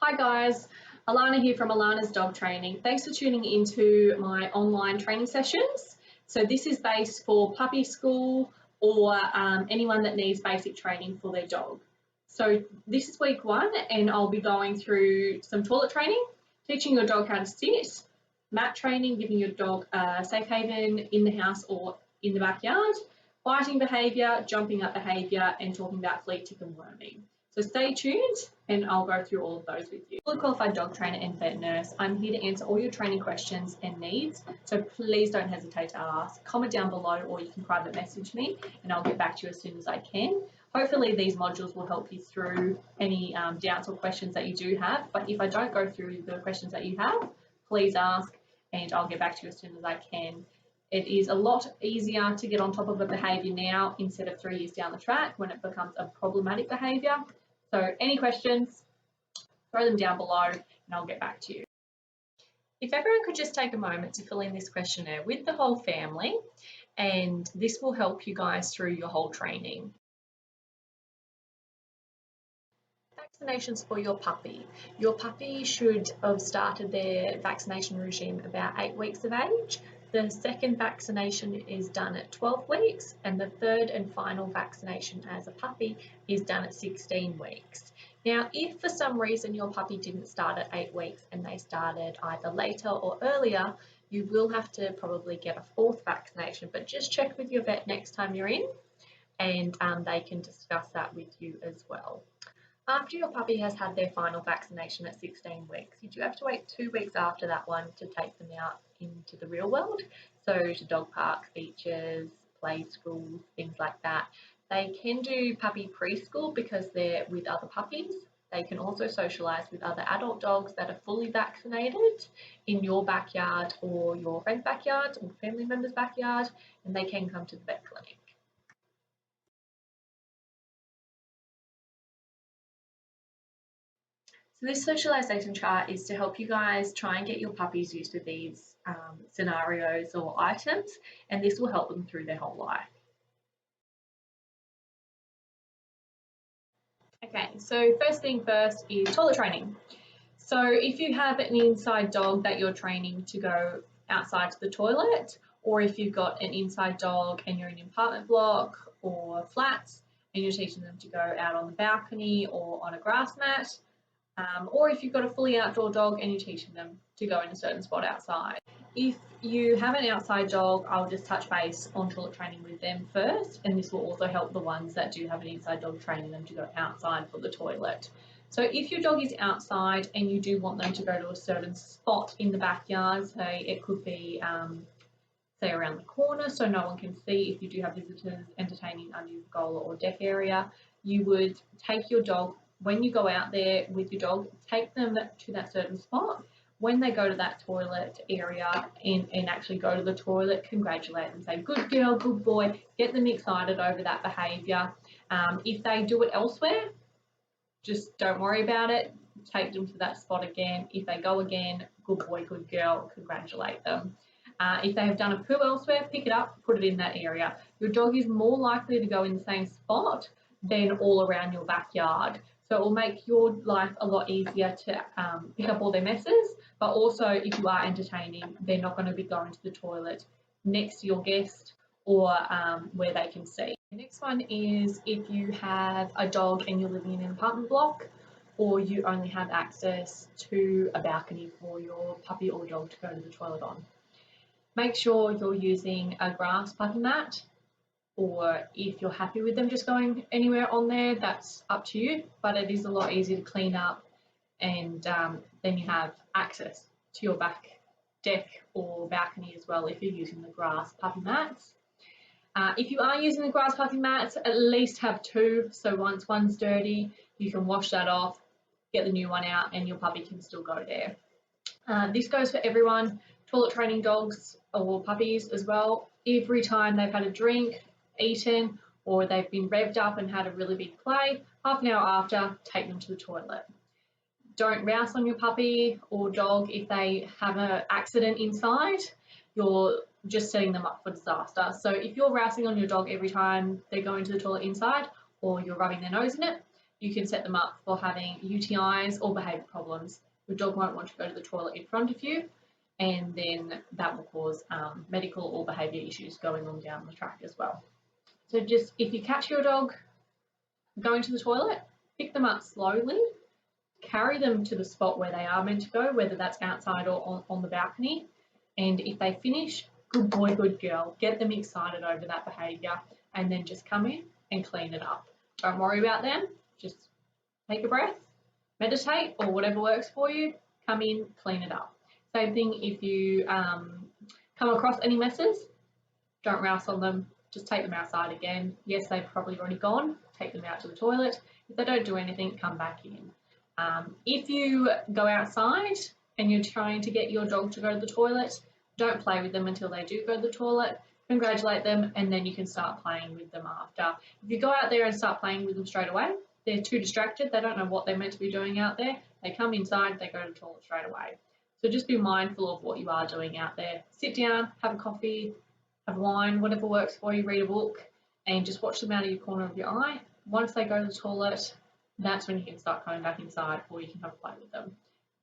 Hi guys, Alana here from Alana's Dog Training. Thanks for tuning into my online training sessions. So this is based for puppy school or anyone that needs basic training for their dog. So this is week 1 and I'll be going through some toilet training, teaching your dog how to sit, mat training, giving your dog a safe haven in the house or in the backyard, biting behaviour, jumping up behaviour, and talking about flea, tick and worming. So stay tuned and I'll go through all of those with you. I'm a qualified dog trainer and vet nurse. I'm here to answer all your training questions and needs, so please don't hesitate to ask. Comment down below or you can private message me and I'll get back to you as soon as I can. Hopefully these modules will help you through any doubts or questions that you do have, but if I don't go through the questions that you have, please ask and I'll get back to you as soon as I can. It is a lot easier to get on top of a behaviour now instead of 3 years down the track when it becomes a problematic behaviour. So any questions, throw them down below and I'll get back to you. If everyone could just take a moment to fill in this questionnaire with the whole family, and this will help you guys through your whole training. Vaccinations for your puppy. Your puppy should have started their vaccination regime about 8 weeks of age. The second vaccination is done at 12 weeks and the third and final vaccination as a puppy is done at 16 weeks. Now, if for some reason your puppy didn't start at 8 weeks and they started either later or earlier, you will have to probably get a 4th vaccination, but just check with your vet next time you're in and they can discuss that with you as well. After your puppy has had their final vaccination at 16 weeks, you do have to wait 2 weeks after that one to take them out into the real world, so to dog parks, beaches, play schools, things like that. They can do puppy preschool because they're with other puppies. They can also socialise with other adult dogs that are fully vaccinated in your backyard or your friend's backyard or family member's backyard, and they can come to the vet clinic. So this socialization chart is to help you guys try and get your puppies used to these scenarios or items, and this will help them through their whole life. Okay, so first thing first is toilet training. So if you have an inside dog that you're training to go outside to the toilet, or if you've got an inside dog and you're in an apartment block or flats and you're teaching them to go out on the balcony or on a grass mat, or if you've got a fully outdoor dog and you're teaching them to go in a certain spot outside. If you have an outside dog, I'll just touch base on toilet training with them first, and this will also help the ones that do have an inside dog, training them to go outside for the toilet. So if your dog is outside and you do want them to go to a certain spot in the backyard, say it could be say around the corner so no one can see, if you do have visitors entertaining under your pergola or deck area, you would take your dog. When you go out there with your dog, take them to that certain spot. When they go to that toilet area and actually go to the toilet, congratulate them, say, good girl, good boy, get them excited over that behaviour. If they do it elsewhere, just don't worry about it, take them to that spot again. If they go again, good boy, good girl, congratulate them. If they have done a poo elsewhere, pick it up, put it in that area. Your dog is more likely to go in the same spot than all around your backyard. So it will make your life a lot easier to pick up all their messes, but also if you are entertaining, they're not going to be going to the toilet next to your guest or where they can see. The next one is if you have a dog and you're living in an apartment block, or you only have access to a balcony for your puppy or dog to go to the toilet on. Make sure you're using a grass puppy mat, or if you're happy with them just going anywhere on there, that's up to you, but it is a lot easier to clean up, and then you have access to your back deck or balcony as well if you're using the grass puppy mats. If you are using the grass puppy mats, at least have 2, so once one's dirty, you can wash that off, get the new one out, and your puppy can still go there. This goes for everyone, toilet training dogs or puppies as well. Every time they've had a drink, eaten, or they've been revved up and had a really big play, half an hour after, take them to the toilet. Don't rouse on your puppy or dog if they have an accident inside. You're just setting them up for disaster. So if you're rousing on your dog every time they're going to the toilet inside, or you're rubbing their nose in it, you can set them up for having UTIs or behaviour problems. Your dog won't want to go to the toilet in front of you, and then that will cause medical or behaviour issues going on down the track as well. So just if you catch your dog going to the toilet, pick them up slowly, carry them to the spot where they are meant to go, whether that's outside or on the balcony, and if they finish, good boy, good girl, get them excited over that behaviour, and then just come in and clean it up. Don't worry about them, just take a breath, meditate, or whatever works for you, come in, clean it up. Same thing if you come across any messes, don't rouse on them, just take them outside again. Yes, they've probably already gone, take them out to the toilet. If they don't do anything, come back in. If you go outside and you're trying to get your dog to go to the toilet, don't play with them until they do go to the toilet. Congratulate them, and then you can start playing with them after. If you go out there and start playing with them straight away, they're too distracted, they don't know what they're meant to be doing out there, they come inside, they go to the toilet straight away. So just be mindful of what you are doing out there. Sit down, have a coffee, have wine, whatever works for you, read a book, and just watch them out of your corner of your eye. Once they go to the toilet, that's when you can start coming back inside, or you can have a play with them.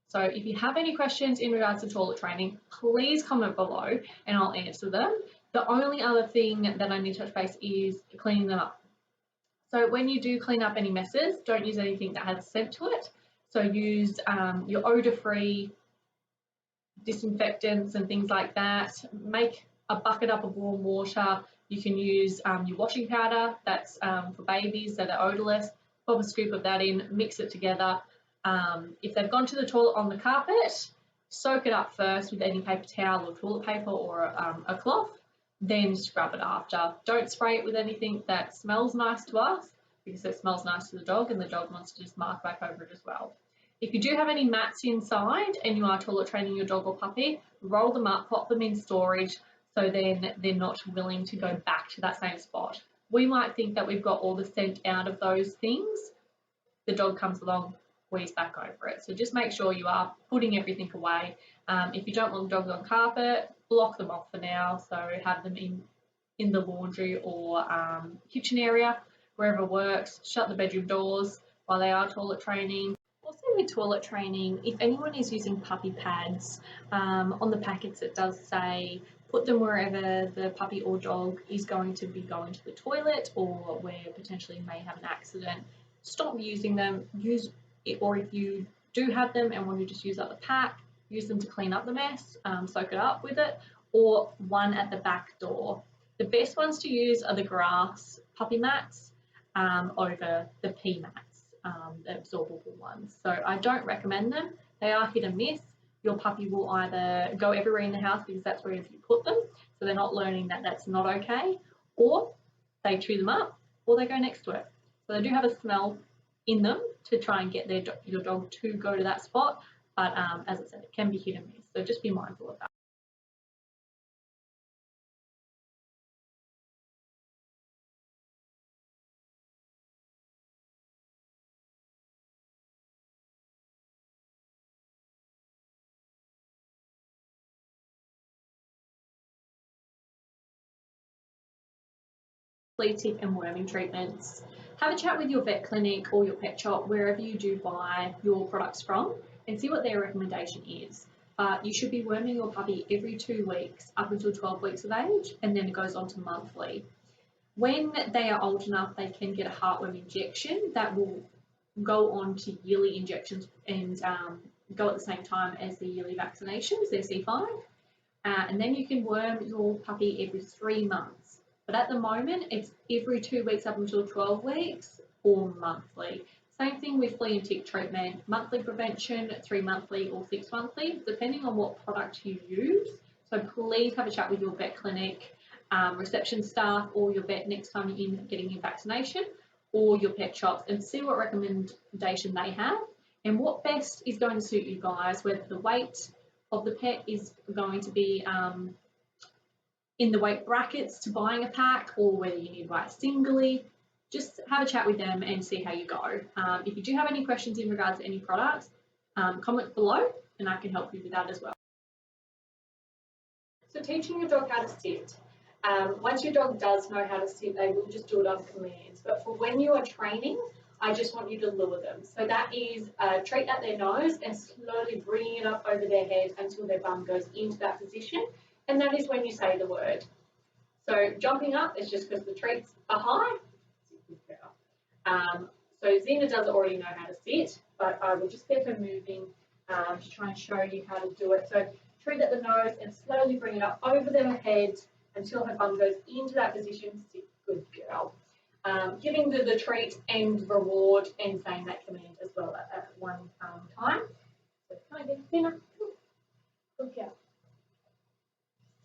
So if you have any questions in regards to toilet training, please comment below and I'll answer them. The only other thing that I need to touch base is cleaning them up. So when you do clean up any messes, don't use anything that has a scent to it. So use your odour-free disinfectants and things like that. Make a bucket up of warm water. You can use your washing powder, that's for babies that are odourless. Pop a scoop of that in, mix it together. If they've gone to the toilet on the carpet, soak it up first with any paper towel or toilet paper or a cloth, then scrub it after. Don't spray it with anything that smells nice to us, because it smells nice to the dog and the dog wants to just mark back over it as well. If you do have any mats inside and you are toilet training your dog or puppy, roll them up, pop them in storage, so then they're not willing to go back to that same spot. We might think that we've got all the scent out of those things. The dog comes along, wheeze back over it. So just make sure you are putting everything away. If you don't want the dogs on carpet, block them off for now. So have them in the laundry or kitchen area, wherever works. Shut the bedroom doors while they are toilet training. Also with toilet training, if anyone is using puppy pads, on the packets it does say put them wherever the puppy or dog is going to be going to the toilet or where potentially may have an accident. Stop using them, use it, or if you do have them and want to just use up the pack, use them to clean up the mess, soak it up with it, or one at the back door. The best ones to use are the grass puppy mats over the pea mats, the absorbable ones. So I don't recommend them. They are hit and miss. Your puppy will either go everywhere in the house because that's where you put them, so they're not learning that that's not okay, or they chew them up, or they go next to it. So they do have a smell in them to try and get your dog to go to that spot, but as I said, it can be hit and miss, so just be mindful of that. Flea tick and worming treatments. Have a chat with your vet clinic or your pet shop, wherever you do buy your products from, and see what their recommendation is. You should be worming your puppy every 2 weeks up until 12 weeks of age, and then it goes on to monthly. When they are old enough, they can get a heartworm injection that will go on to yearly injections and go at the same time as the yearly vaccinations, their C5. And then you can worm your puppy every 3 months. But at the moment, it's every 2 weeks up until 12 weeks or monthly. Same thing with flea and tick treatment, monthly prevention, 3 monthly or 6 monthly, depending on what product you use. So please have a chat with your vet clinic, reception staff, or your vet next time you're in getting your vaccination, or your pet shops, and see what recommendation they have and what best is going to suit you guys, whether the weight of the pet is going to be in the weight brackets to buying a pack, or whether you need to buy it singly. Just have a chat with them and see how you go. If you do have any questions in regards to any products, comment below and I can help you with that as well. So teaching your dog how to sit. Once your dog does know how to sit, they will just do it on commands. But for when you are training, I just want you to lure them. So that is a treat at their nose and slowly bringing it up over their head until their bum goes into that position. And that is when you say the word. So jumping up is just because the treats are high. So Zena does already know how to sit, but I will just get her moving to try and show you how to do it. So treat at the nose and slowly bring it up over their head until her bum goes into that position. Sit, good girl. Giving the treat and reward and saying that command as well at one time. So can I get Zena? Good girl.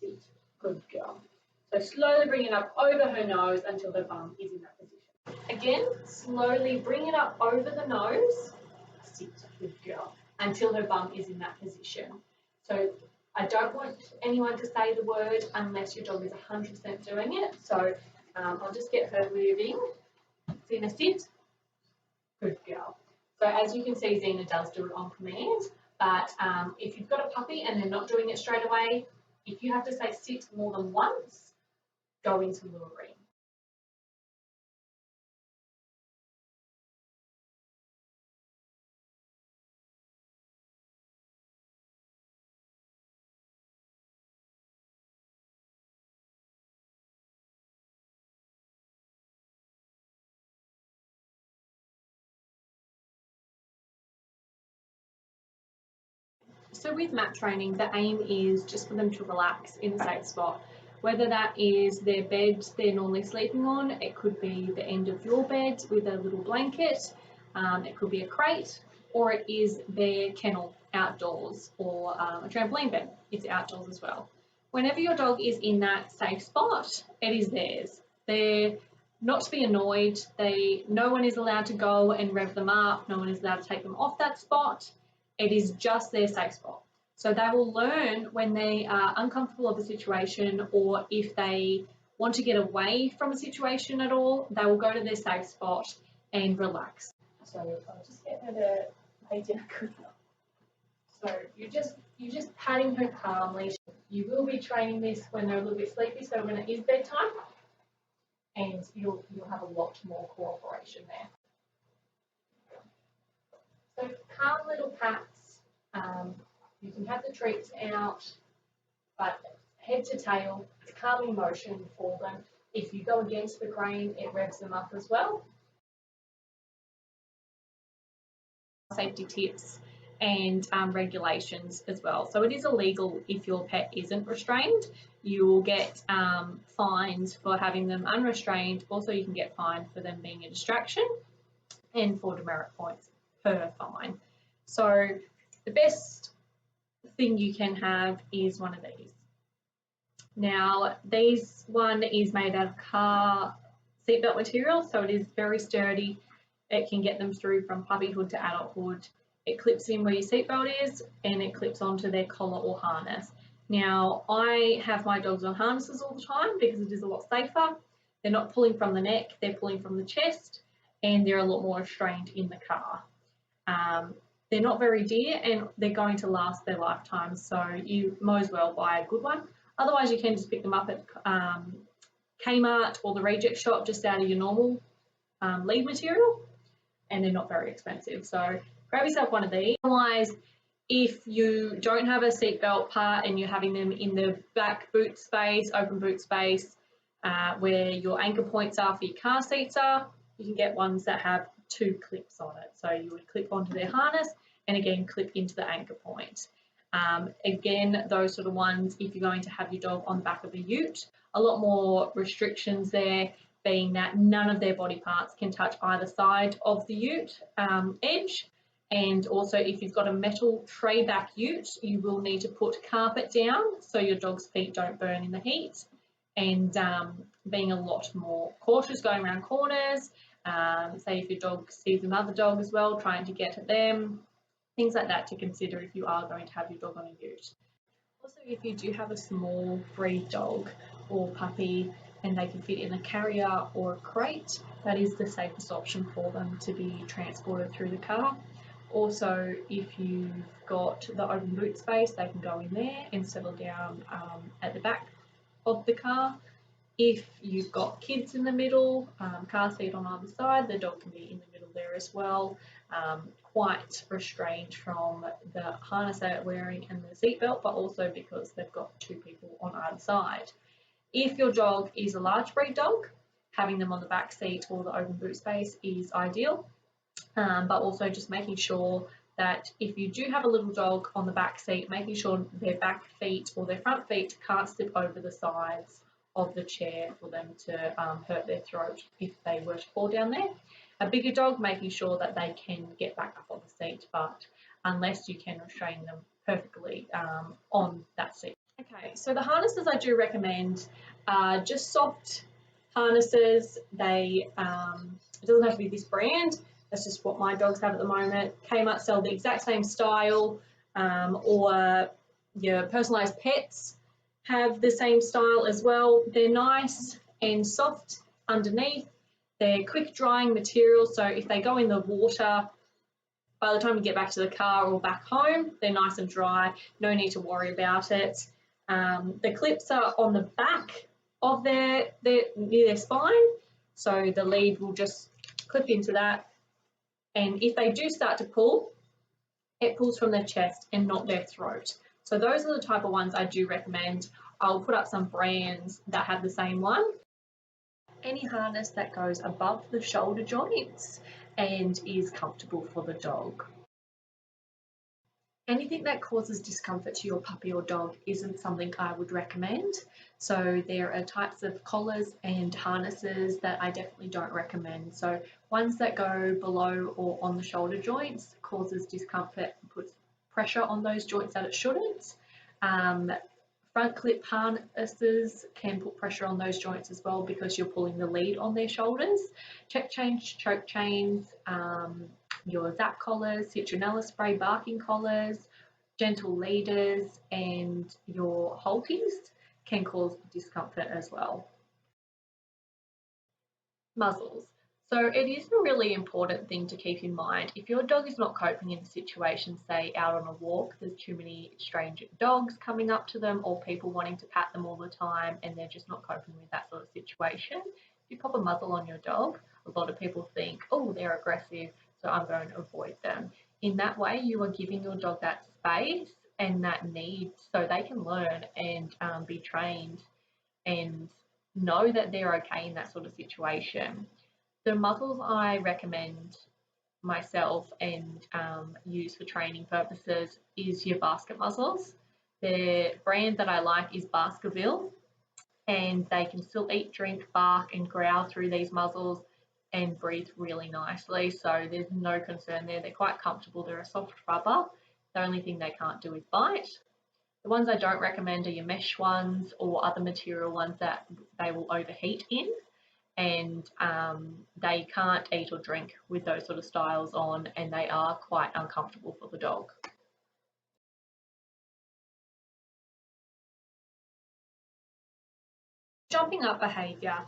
Sit, good girl. So slowly bring it up over her nose until her bum is in that position. Again, slowly bring it up over the nose, sit, good girl, until her bum is in that position. So I don't want anyone to say the word unless your dog is 100% doing it. So I'll just get her moving. Zena, sit, good girl. So as you can see, Zena does do it on command, but if you've got a puppy and they're not doing it straight away, if you have to say sit more than once, go into luring. So with mat training, the aim is just for them to relax in a safe spot. Whether that is their bed they're normally sleeping on, it could be the end of your bed with a little blanket, it could be a crate, or it is their kennel outdoors, or a trampoline bed, it's outdoors as well. Whenever your dog is in that safe spot, it is theirs. They're not to be annoyed. No one is allowed to go and rev them up, no one is allowed to take them off that spot. It is just their safe spot. So they will learn when they are uncomfortable of a situation, or if they want to get away from a situation at all, they will go to their safe spot and relax. So I'll just get her to lay down good. So you're just patting her calmly. You will be training this when they're a little bit sleepy, so when it is bedtime, and you'll have a lot more cooperation there. So calm little pats. You can have the treats out, but head to tail, it's calming motion for them. If you go against the grain, it revs them up as well. Safety tips and regulations as well. So it is illegal if your pet isn't restrained. You will get fines for having them unrestrained. Also, you can get fined for them being a distraction and 4 demerit points per fine. So the best thing you can have is one of these. Now, this one is made out of car seatbelt material, so it is very sturdy. It can get them through from puppyhood to adulthood. It clips in where your seatbelt is, and it clips onto their collar or harness. Now, I have my dogs on harnesses all the time because it is a lot safer. They're not pulling from the neck, they're pulling from the chest, and they're a lot more restrained in the car. They're not very dear, and they're going to last their lifetime, so you might as well buy a good one. Otherwise, you can just pick them up at Kmart or the reject shop just out of your normal lead material, and they're not very expensive. So grab yourself one of these. Otherwise, if you don't have a seatbelt part and you're having them in the back boot space, open boot space, where your anchor points are for your car seats are, you can get ones that have 2 clips on it. So you would clip onto their harness and again clip into the anchor point. Again, those sort of ones, if you're going to have your dog on the back of a ute, a lot more restrictions there, being that none of their body parts can touch either side of the ute edge. And also, if you've got a metal tray back ute, you will need to put carpet down so your dog's feet don't burn in the heat, and being a lot more cautious going around corners. Say if your dog sees another dog as well, trying to get at them, things like that to consider if you are going to have your dog on a ute. Also, if you do have a small breed dog or puppy and they can fit in a carrier or a crate, that is the safest option for them to be transported through the car. Also, if you've got the open boot space, they can go in there and settle down at the back of the car. If you've got kids in the middle, car seat on either side, the dog can be in the middle middle there as well, quite restrained from the harness they're wearing and the seatbelt, but also because they've got two people on either side. If your dog is a large breed dog, having them on the back seat or the open boot space is ideal, but also just making sure that if you do have a little dog on the back seat, making sure their back feet or their front feet can't slip over the sides of the chair for them to hurt their throat if they were to fall down there. A bigger dog, making sure that they can get back up on the seat, but unless you can restrain them perfectly on that seat. Okay, so the harnesses I do recommend are just soft harnesses. It doesn't have to be this brand. That's just what my dogs have at the moment. Kmart sell the exact same style, or your personalised pets have the same style as well. They're nice and soft underneath. They're quick drying material, so if they go in the water, by the time you get back to the car or back home, they're nice and dry. No need to worry about it. The clips are on the back of near their spine, so the lead will just clip into that. And if they do start to pull, it pulls from their chest and not their throat. So those are the type of ones I do recommend. I'll put up some brands that have the same one. Any harness that goes above the shoulder joints and is comfortable for the dog. Anything that causes discomfort to your puppy or dog isn't something I would recommend. So there are types of collars and harnesses that I definitely don't recommend. So ones that go below or on the shoulder joints causes discomfort and puts pressure on those joints that it shouldn't. Front clip harnesses can put pressure on those joints as well because you're pulling the lead on their shoulders. Check chains, choke chains, your zap collars, citronella spray barking collars, gentle leaders, and your halties can cause discomfort as well. Muzzles. So it is a really important thing to keep in mind. If your dog is not coping in the situation, say out on a walk, there's too many strange dogs coming up to them or people wanting to pat them all the time and they're just not coping with that sort of situation. If you pop a muzzle on your dog, a lot of people think, oh, they're aggressive, so I'm going to avoid them. In that way, you are giving your dog that space and that need so they can learn and be trained and know that they're okay in that sort of situation. The muzzles I recommend myself and use for training purposes is your basket muzzles. The brand that I like is Baskerville, and they can still eat, drink, bark and growl through these muzzles and breathe really nicely, so there's no concern there. They're quite comfortable. They're a soft rubber. The only thing they can't do is bite. The ones I don't recommend are your mesh ones or other material ones that they will overheat in, and they can't eat or drink with those sort of styles on, and they are quite uncomfortable for the dog. Jumping up behaviour.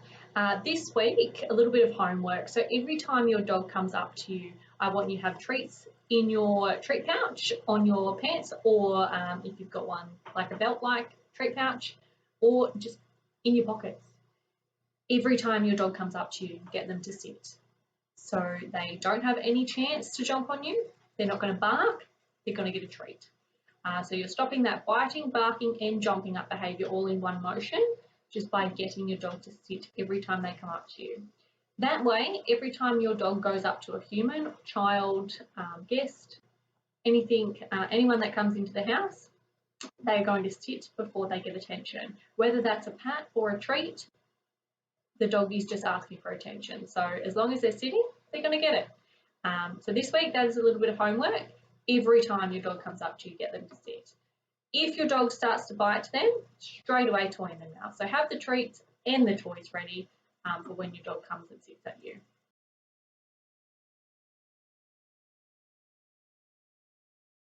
This week, a little bit of homework. So every time your dog comes up to you, I want you to have treats in your treat pouch on your pants, or if you've got one like a belt-like treat pouch, or just in your pockets. Every time your dog comes up to you, get them to sit. So they don't have any chance to jump on you. They're not going to bark. They're going to get a treat. So you're stopping that biting, barking and jumping up behaviour all in one motion, just by getting your dog to sit every time they come up to you. That way, every time your dog goes up to a human, child, guest, anyone that comes into the house, they're going to sit before they get attention. Whether that's a pat or a treat, the dog is just asking for attention. So as long as they're sitting, they're going to get it. So this week, that is a little bit of homework. Every time your dog comes up to you, get them to sit. If your dog starts to bite them, straight away toy in the mouth. So have the treats and the toys ready for when your dog comes and sits at you.